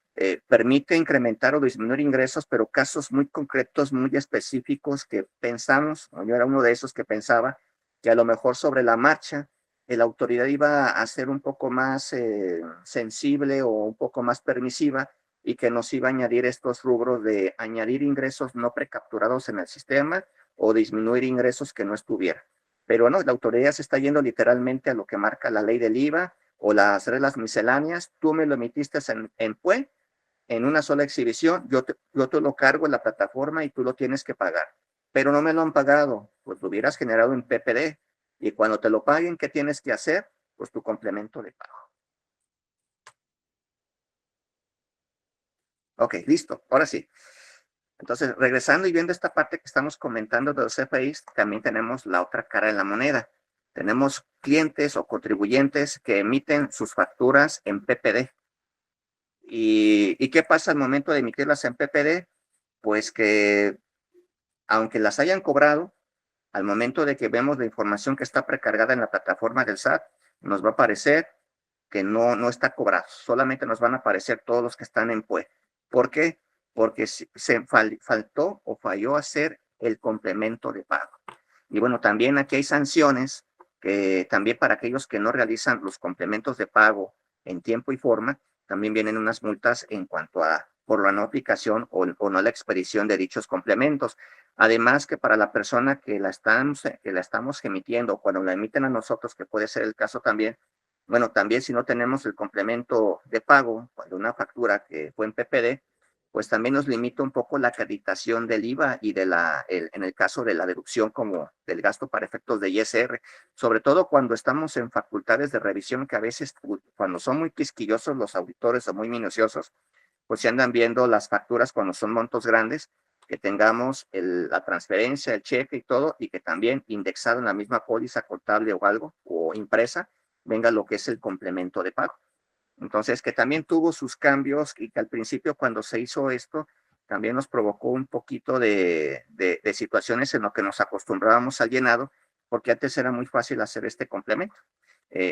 permite incrementar o disminuir ingresos, pero casos muy concretos, muy específicos que pensamos, o yo era uno de esos que pensaba, que a lo mejor sobre la marcha la autoridad iba a ser un poco más sensible o un poco más permisiva y que nos iba a añadir estos rubros de añadir ingresos no precapturados en el sistema o disminuir ingresos que no estuvieran. Pero no, la autoridad se está yendo literalmente a lo que marca la ley del IVA o las reglas misceláneas. Tú me lo emitiste en PUE, en una sola exhibición, yo te lo cargo en la plataforma y tú lo tienes que pagar. Pero no me lo han pagado, pues lo hubieras generado en PPD. Y cuando te lo paguen, ¿qué tienes que hacer? Pues tu complemento de pago. Ok, listo, ahora sí. Entonces, regresando y viendo esta parte que estamos comentando de los CFIs, también tenemos la otra cara de la moneda. Tenemos clientes o contribuyentes que emiten sus facturas en PPD. ¿Y qué pasa al momento de emitirlas en PPD? Pues que aunque las hayan cobrado, al momento de que vemos la información que está precargada en la plataforma del SAT, nos va a aparecer que no está cobrado, solamente nos van a aparecer todos los que están en PUE. ¿Por qué? Porque faltó o falló hacer el complemento de pago. Y bueno, también aquí hay sanciones que también para aquellos que no realizan los complementos de pago en tiempo y forma, también vienen unas multas en cuanto a por la no aplicación o no la expedición de dichos complementos. Además que para la persona que la estamos emitiendo, cuando la emiten a nosotros, que puede ser el caso también, bueno, también si no tenemos el complemento de pago, cuando una factura que fue en PPD, pues también nos limita un poco la acreditación del IVA y en el caso de la deducción como del gasto para efectos de ISR, sobre todo cuando estamos en facultades de revisión que a veces cuando son muy quisquillosos los auditores o muy minuciosos, pues se andan viendo las facturas cuando son montos grandes, que tengamos la transferencia, el cheque y todo, y que también indexado en la misma póliza contable o algo, o impresa, venga lo que es el complemento de pago. Entonces, que también tuvo sus cambios y que al principio cuando se hizo esto, también nos provocó un poquito de situaciones en lo que nos acostumbrábamos al llenado, porque antes era muy fácil hacer este complemento.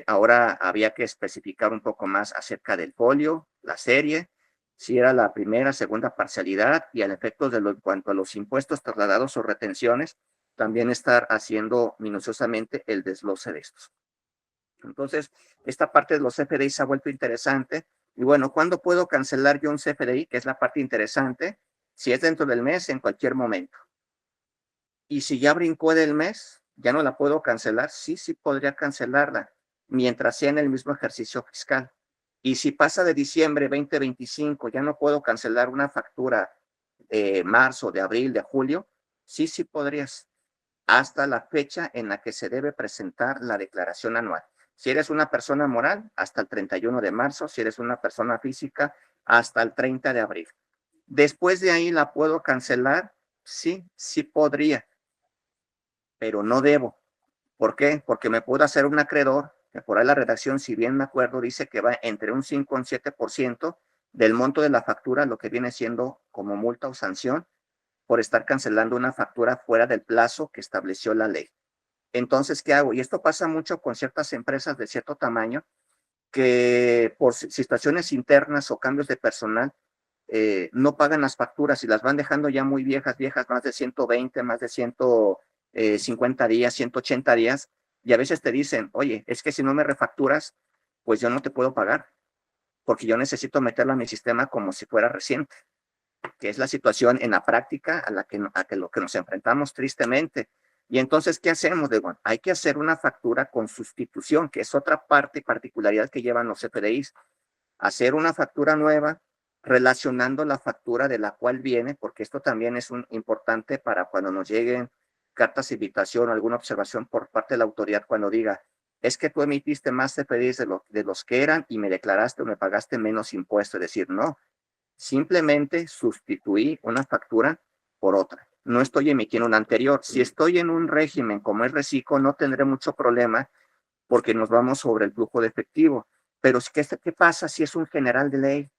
Ahora había que especificar un poco más acerca del folio, la serie, si era la primera, segunda parcialidad y al efecto de en cuanto a los impuestos trasladados o retenciones, también estar haciendo minuciosamente el desglose de estos. Entonces, esta parte de los CFDI se ha vuelto interesante. Y bueno, ¿cuándo puedo cancelar yo un CFDI? Que es la parte interesante. Si es dentro del mes, en cualquier momento. Y si ya brincó del mes, ya no la puedo cancelar. Sí, sí podría cancelarla, mientras sea en el mismo ejercicio fiscal. Y si pasa de diciembre 2025, ya no puedo cancelar una factura de marzo, de abril, de julio. Sí, sí podrías, hasta la fecha en la que se debe presentar la declaración anual. Si eres una persona moral, hasta el 31 de marzo. Si eres una persona física, hasta el 30 de abril. Después de ahí, ¿la puedo cancelar? Sí, sí podría, pero no debo. ¿Por qué? Porque me puedo hacer un acreedor, que por ahí la redacción, si bien me acuerdo, dice que va entre un 5 y un 7% del monto de la factura, lo que viene siendo como multa o sanción por estar cancelando una factura fuera del plazo que estableció la ley. Entonces, ¿qué hago? Y esto pasa mucho con ciertas empresas de cierto tamaño que por situaciones internas o cambios de personal no pagan las facturas y las van dejando ya muy viejas, más de 120, más de 150 días, 180 días, y a veces te dicen, oye, es que si no me refacturas, pues yo no te puedo pagar, porque yo necesito meterla a mi sistema como si fuera reciente, que es la situación en la práctica a lo que nos enfrentamos tristemente. Y entonces, ¿qué hacemos? Digo, hay que hacer una factura con sustitución, que es otra parte y particularidad que llevan los CFDIs. Hacer una factura nueva relacionando la factura de la cual viene, porque esto también es importante para cuando nos lleguen cartas de invitación o alguna observación por parte de la autoridad cuando diga, es que tú emitiste más CFDIs de los que eran y me declaraste o me pagaste menos impuesto. Es decir, no, simplemente sustituí una factura por otra. No estoy emitiendo una anterior. Si estoy en un régimen como es reciclo, no tendré mucho problema porque nos vamos sobre el flujo de efectivo. Pero ¿qué pasa si es un general de ley?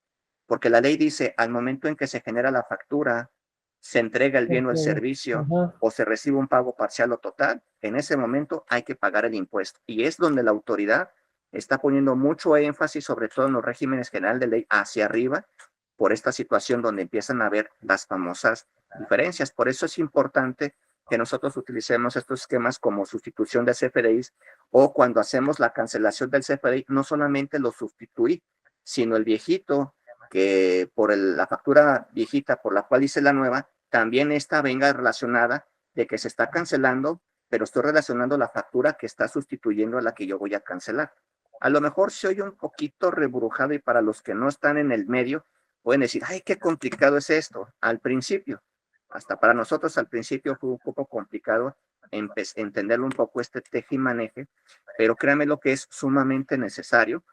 Porque la ley dice, al momento en que se genera la factura, se entrega el bien o el servicio, Ajá. o se recibe un pago parcial o total, en ese momento hay que pagar el impuesto. Y es donde la autoridad está poniendo mucho énfasis, sobre todo en los regímenes general de ley hacia arriba, por esta situación donde empiezan a haber las famosas diferencias. Por eso es importante que nosotros utilicemos estos esquemas como sustitución de CFDIs o cuando hacemos la cancelación del CFDI, no solamente lo sustituí, sino el viejito, que por la factura viejita por la cual hice la nueva, también esta venga relacionada de que se está cancelando, pero estoy relacionando la factura que está sustituyendo a la que yo voy a cancelar. A lo mejor se oye un poquito rebrujado y para los que no están en el medio, pueden decir, ay, qué complicado es esto. Al principio, hasta para nosotros al principio fue un poco complicado entenderlo un poco este tejimaneje, pero créanme lo que es sumamente necesario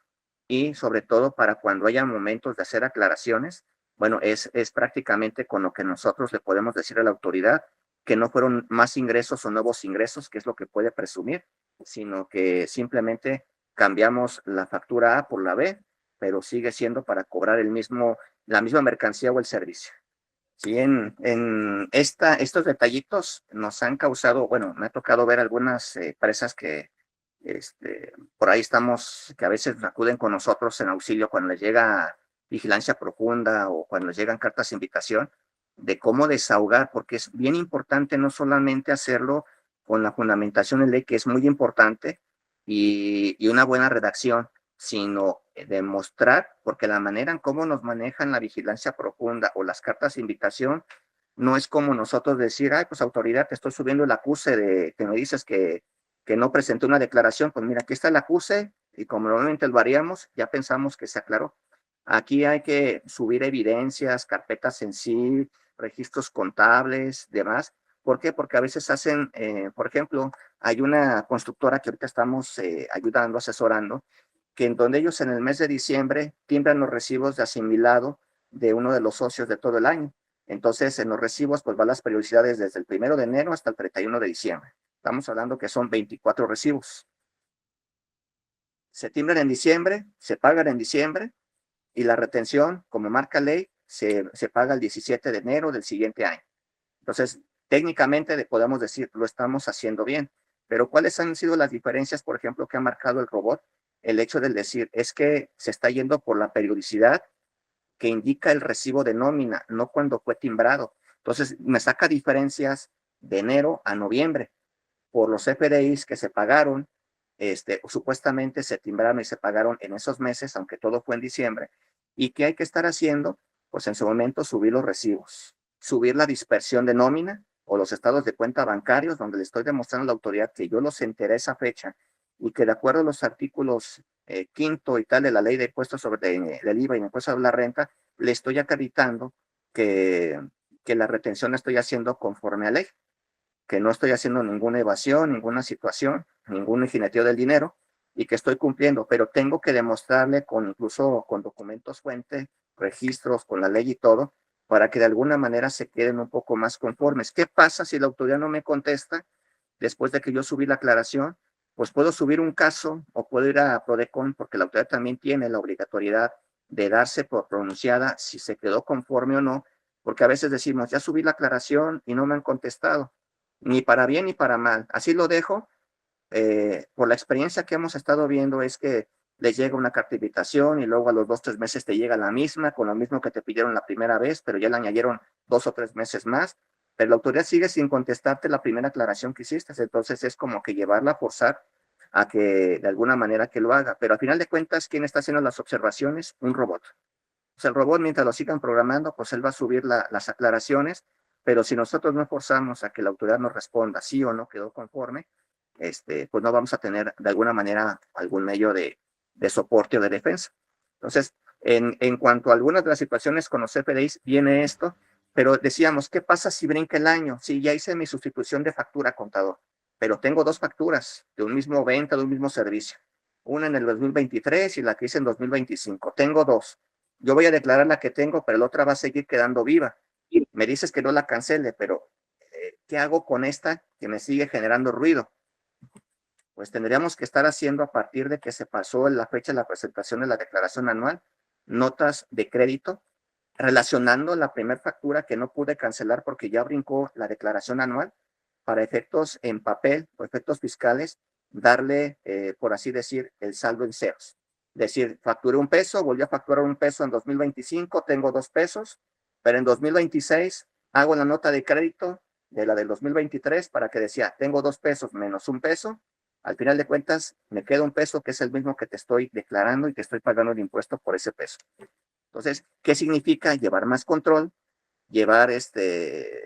y sobre todo para cuando haya momentos de hacer aclaraciones, bueno, es prácticamente con lo que nosotros le podemos decir a la autoridad que no fueron más ingresos o nuevos ingresos, que es lo que puede presumir, sino que simplemente cambiamos la factura A por la B, pero sigue siendo para cobrar la misma mercancía o el servicio. Sí, estos detallitos nos han causado, bueno, me ha tocado ver algunas empresas que por ahí estamos, que a veces acuden con nosotros en auxilio cuando les llega vigilancia profunda o cuando les llegan cartas de invitación, de cómo desahogar, porque es bien importante no solamente hacerlo con la fundamentación en ley, que es muy importante, y una buena redacción, sino demostrar, porque la manera en cómo nos manejan la vigilancia profunda o las cartas de invitación, no es como nosotros decir, ay, pues autoridad, te estoy subiendo el acuse de que me dices que no presenté una declaración, pues mira, aquí está el acuse y como normalmente lo haríamos, ya pensamos que se aclaró. Aquí hay que subir evidencias, carpetas en sí, registros contables, demás. ¿Por qué? Porque a veces hacen, por ejemplo, hay una constructora que ahorita estamos ayudando, asesorando, que en donde ellos en el mes de diciembre timbran los recibos de asimilado de uno de los socios de todo el año. Entonces, en los recibos, pues van las periodicidades desde el 1 de enero hasta el 31 de diciembre. Estamos hablando que son 24 recibos. Se timbran en diciembre, se pagan en diciembre y la retención, como marca ley, se paga el 17 de enero del siguiente año. Entonces, técnicamente podemos decir, lo estamos haciendo bien. Pero ¿cuáles han sido las diferencias, por ejemplo, que ha marcado el robot? El hecho de decir, es que se está yendo por la periodicidad que indica el recibo de nómina, no cuando fue timbrado. Entonces, me saca diferencias de enero a noviembre por los FDIs que se pagaron, supuestamente se timbraron y se pagaron en esos meses, aunque todo fue en diciembre. ¿Y qué hay que estar haciendo? Pues en su momento subir los recibos, subir la dispersión de nómina o los estados de cuenta bancarios, donde le estoy demostrando a la autoridad que yo los enteré esa fecha y que de acuerdo a los artículos quinto y tal de la ley de impuestos sobre el IVA y impuestos sobre la renta, le estoy acreditando que, que la retención la estoy haciendo conforme a ley, que no estoy haciendo ninguna evasión, ninguna situación, ningún jineteo del dinero y que estoy cumpliendo, pero tengo que demostrarle incluso con documentos fuente, registros, con la ley y todo, para que de alguna manera se queden un poco más conformes. ¿Qué pasa si la autoridad no me contesta después de que yo subí la aclaración? Pues puedo subir un caso o puedo ir a Prodecon, porque la autoridad también tiene la obligatoriedad de darse por pronunciada si se quedó conforme o no, porque a veces decimos, ya subí la aclaración y no me han contestado, ni para bien ni para mal. Así lo dejo. Por la experiencia que hemos estado viendo es que les llega una carta de invitación y luego a los 2 o 3 meses te llega la misma, con lo mismo que te pidieron la primera vez, pero ya le añadieron 2 o 3 meses más, pero la autoridad sigue sin contestarte la primera aclaración que hiciste, entonces es como que llevarla a forzar a que de alguna manera que lo haga, pero al final de cuentas, ¿quién está haciendo las observaciones? Un robot. O sea, el robot, mientras lo sigan programando, pues él va a subir las aclaraciones, pero si nosotros no forzamos a que la autoridad nos responda sí o no quedó conforme, pues no vamos a tener de alguna manera algún medio de soporte o de defensa. Entonces, en cuanto a algunas de las situaciones con los FDIs, viene esto, pero decíamos, ¿qué pasa si brinca el año? Sí, ya hice mi sustitución de factura, contador, pero tengo dos facturas de un mismo venta, de un mismo servicio. Una en el 2023 y la que hice en 2025. Tengo dos. Yo voy a declarar la que tengo, pero la otra va a seguir quedando viva. Me dices que no la cancele, pero ¿qué hago con esta que me sigue generando ruido? Pues tendríamos que estar haciendo a partir de que se pasó la fecha de la presentación de la declaración anual, notas de crédito, relacionando la primera factura que no pude cancelar porque ya brincó la declaración anual, para efectos en papel o efectos fiscales, darle, por así decir, el saldo en ceros. Es decir, facturé $1, volví a facturar $1 en 2025, tengo $2, pero en 2026 hago la nota de crédito de la del 2023 para que decía, tengo $2 menos $1. Al final de cuentas, me queda $1 que es el mismo que te estoy declarando y te estoy pagando el impuesto por ese peso. Entonces, ¿qué significa? Llevar más control, llevar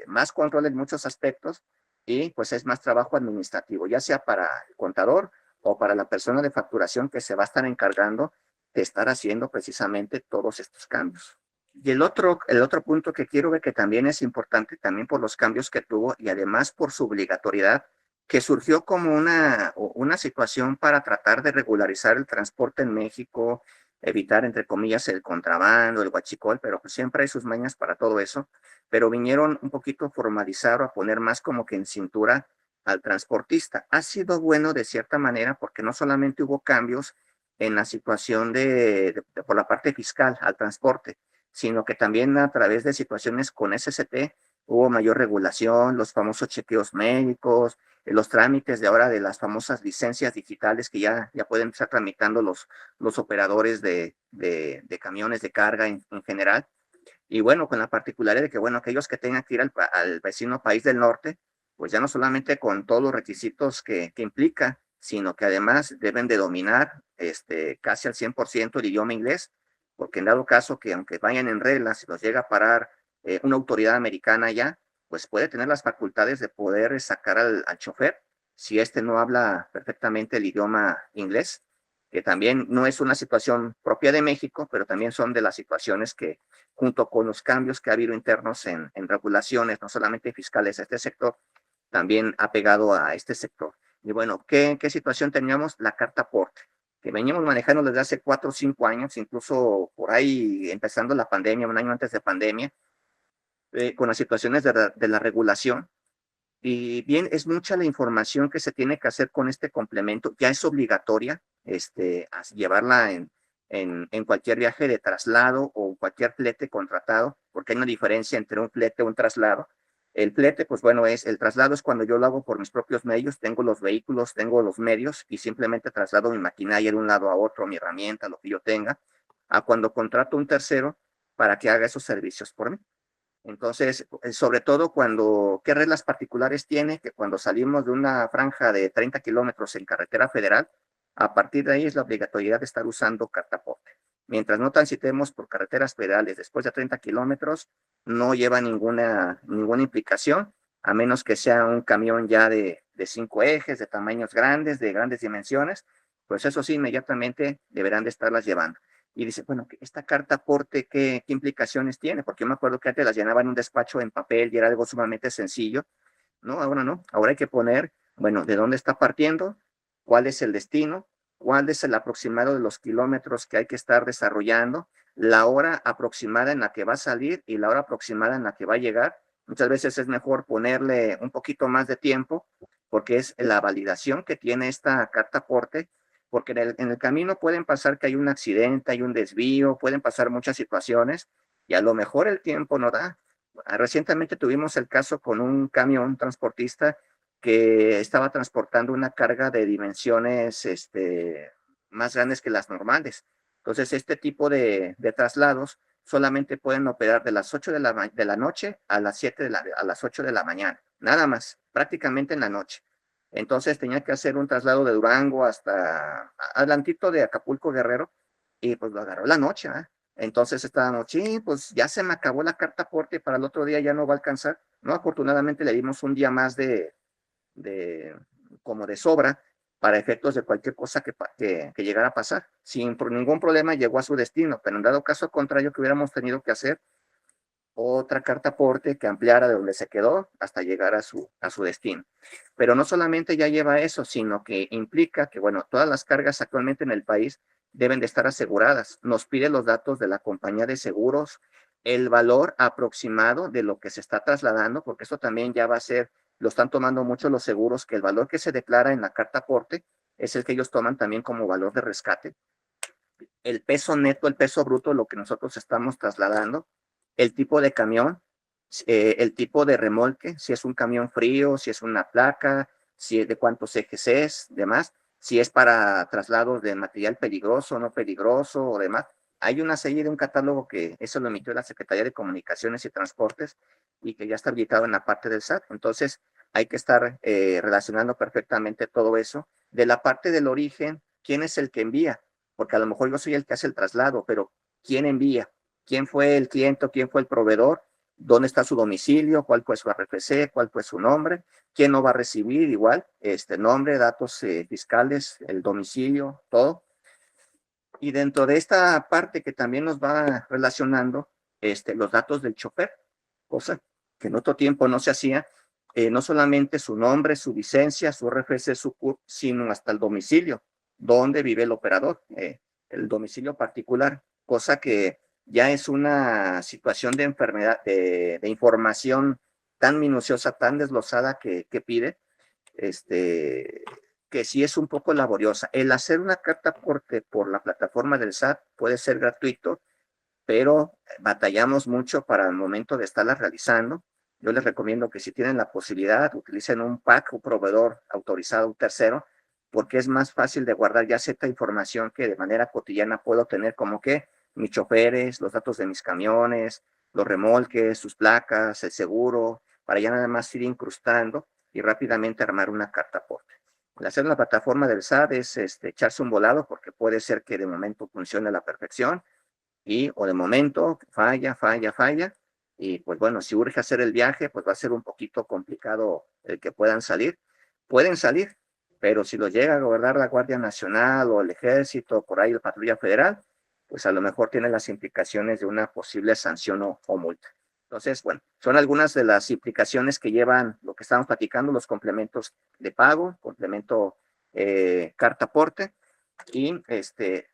más control en muchos aspectos y pues es más trabajo administrativo, ya sea para el contador o para la persona de facturación que se va a estar encargando de estar haciendo precisamente todos estos cambios. Y el otro punto que quiero ver que también es importante, también por los cambios que tuvo y además por su obligatoriedad, que surgió como una situación para tratar de regularizar el transporte en México, evitar, entre comillas, el contrabando, el huachicol, pero pues siempre hay sus mañas para todo eso, pero vinieron un poquito a formalizar o a poner más como que en cintura al transportista. Ha sido bueno de cierta manera porque no solamente hubo cambios en la situación por la parte fiscal al transporte, sino que también a través de situaciones con SCT hubo mayor regulación, los famosos chequeos médicos, los trámites de ahora de las famosas licencias digitales que ya pueden estar tramitando los operadores de camiones de carga en general. Y bueno, con la particularidad de que, bueno, aquellos que tengan que ir al vecino país del norte, pues ya no solamente con todos los requisitos que implica, sino que además deben de dominar casi al 100% el idioma inglés, porque en dado caso que aunque vayan en reglas, si los llega a parar una autoridad americana ya, pues puede tener las facultades de poder sacar al chofer si no habla perfectamente el idioma inglés, que también no es una situación propia de México, pero también son de las situaciones que, junto con los cambios que ha habido internos en regulaciones, no solamente fiscales de este sector, también ha pegado a este sector. Y bueno, ¿qué situación teníamos? La carta aporte, que veníamos manejando desde hace 4 o 5 años, incluso por ahí empezando la pandemia, un año antes de pandemia, con las situaciones de la regulación. Y bien, es mucha la información que se tiene que hacer con este complemento. Ya es obligatoria llevarla en cualquier viaje de traslado o cualquier flete contratado, porque hay una diferencia entre un flete o un traslado. El flete, pues bueno, el traslado es cuando yo lo hago por mis propios medios, tengo los vehículos, tengo los medios y simplemente traslado mi maquinaria de un lado a otro, mi herramienta, lo que yo tenga, a cuando contrato un tercero para que haga esos servicios por mí. Entonces, sobre todo cuando, ¿qué reglas particulares tiene? Que cuando salimos de una franja de 30 kilómetros en carretera federal, a partir de ahí es la obligatoriedad de estar usando cartaporte. Mientras no transitemos por carreteras federales después de 30 kilómetros, no lleva ninguna implicación, a menos que sea un camión ya de 5 ejes, de tamaños grandes, de grandes dimensiones, pues eso sí, inmediatamente deberán de estarlas llevando. Y dice, bueno, esta carta aporte, ¿qué implicaciones tiene? Porque yo me acuerdo que antes las llenaba en un despacho en papel y era algo sumamente sencillo. No, ahora no. Ahora hay que poner, bueno, de dónde está partiendo, cuál es el destino, cuál es el aproximado de los kilómetros que hay que estar desarrollando, la hora aproximada en la que va a salir y la hora aproximada en la que va a llegar. Muchas veces es mejor ponerle un poquito más de tiempo porque es la validación que tiene esta carta aporte, porque en el camino pueden pasar que hay un accidente, hay un desvío, pueden pasar muchas situaciones y a lo mejor el tiempo no da. Recientemente tuvimos el caso con un camión transportista que estaba transportando una carga de dimensiones más grandes que las normales. Entonces, este tipo de traslados solamente pueden operar de las 8 de la noche a las 7 a las 8 de la mañana, nada más, prácticamente en la noche. Entonces tenía que hacer un traslado de Durango hasta adelantito de Acapulco Guerrero y pues lo agarró la noche, ¿eh? Entonces estábamos, sí, pues ya se me acabó la carta aporte, para el otro día ya no va a alcanzar. No, afortunadamente le dimos un día más de como de sobra para efectos de cualquier cosa que llegara a pasar. Sin por ningún problema llegó a su destino, pero en dado caso contrario que hubiéramos tenido que hacer otra carta aporte que ampliara de donde se quedó hasta llegar a su destino. Pero no solamente ya lleva eso, sino que implica que, bueno, todas las cargas actualmente en el país deben de estar aseguradas. Nos pide los datos de la compañía de seguros, el valor aproximado de lo que se está trasladando, porque eso también ya va a ser, lo están tomando mucho los seguros, que el valor que se declara en la carta aporte es el que ellos toman también como valor de rescate. El peso neto, el peso bruto, lo que nosotros estamos trasladando, el tipo de camión, el tipo de remolque, si es un camión frío, si es una placa, si es de cuántos ejes es, demás, si es para traslados de material peligroso, no peligroso o demás. Hay una serie de un catálogo que eso lo emitió la Secretaría de Comunicaciones y Transportes y que ya está habilitado en la parte del SAT. Entonces, hay que estar relacionando perfectamente todo eso. De la parte del origen, ¿quién es el que envía? Porque a lo mejor yo soy el que hace el traslado, pero ¿quién envía? ¿Quién fue el cliente o quién fue el proveedor? ¿Dónde está su domicilio? ¿Cuál fue su RFC? ¿Cuál fue su nombre? ¿Quién no va a recibir? Igual, nombre, datos fiscales, el domicilio, todo. Y dentro de esta parte que también nos va relacionando, los datos del chofer, cosa que en otro tiempo no se hacía, no solamente su nombre, su licencia, su RFC, su CURP, sino hasta el domicilio, donde vive el operador, el domicilio particular, cosa que ya es una situación de enfermedad, de información tan minuciosa, tan desglosada que pide, que sí es un poco laboriosa. El hacer una carta aporte por la plataforma del SAT puede ser gratuito, pero batallamos mucho para el momento de estarla realizando. Yo les recomiendo que si tienen la posibilidad, utilicen un PAC, un proveedor autorizado, un tercero, porque es más fácil de guardar ya cierta información que de manera cotidiana puedo tener, como que mis choferes, los datos de mis camiones, los remolques, sus placas, el seguro, para ya nada más ir incrustando y rápidamente armar una carta aporte. El hacer la plataforma del SAT es echarse un volado porque puede ser que de momento funcione a la perfección y o de momento falla, y pues bueno, si urge hacer el viaje, pues va a ser un poquito complicado el que pueden salir, pero si los llega a gobernar la Guardia Nacional o el Ejército, por ahí la Patrulla Federal, pues a lo mejor tiene las implicaciones de una posible sanción o multa. Entonces, bueno, son algunas de las implicaciones que llevan lo que estamos platicando, los complementos de pago, complemento carta aporte, y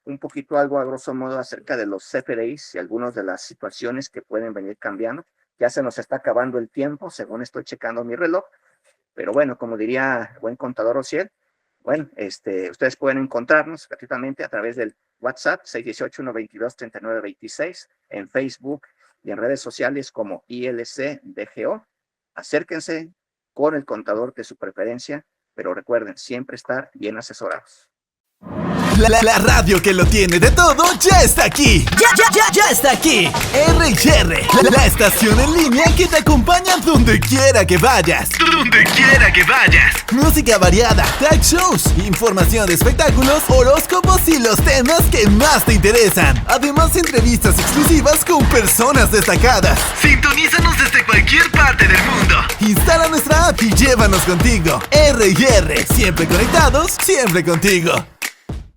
un poquito algo a grosso modo acerca de los CFDIs y algunas de las situaciones que pueden venir cambiando. Ya se nos está acabando el tiempo, según estoy checando mi reloj, pero bueno, como diría el buen contador Ociel, bueno, ustedes pueden encontrarnos gratuitamente a través del WhatsApp 618-122-3926, en Facebook y en redes sociales como ILC DGO, acérquense con el contador de su preferencia, pero recuerden siempre estar bien asesorados. La radio que lo tiene de todo ya está aquí. Ya está aquí. R&R, la estación en línea que te acompaña donde quiera que vayas. Música variada, talk shows, información de espectáculos, horóscopos y los temas que más te interesan. Además, entrevistas exclusivas con personas destacadas. Sintonízanos desde cualquier parte del mundo. Instala nuestra app y llévanos contigo. R&R, siempre conectados, siempre contigo.